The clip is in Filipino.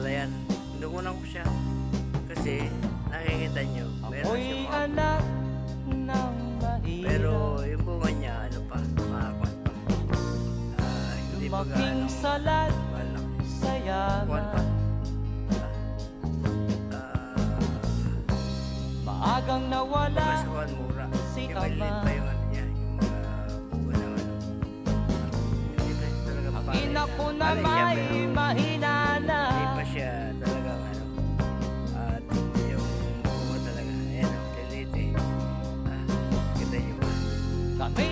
palayan. Inukunan ko siya. Kasi nakikita nyo, meron Ako'y siya mga anak ng mahirap. pero yung bunga niya, ano pa, makakuan pa. Hindi pa Lumaking gaano salat malaki. sa Kuan pa. yaman. Maagang nawala Sa kuan mura. si Yung maliit ama. pa yung ano niya, yung mga bunga ng ano. Hindi pa siya talaga Ang palay ina ko na palay siya, may pero mahina na. hindi pa siya talagang ano. At yung bunga talaga, ayan o, lilit eh. Kita niyo ba? Kami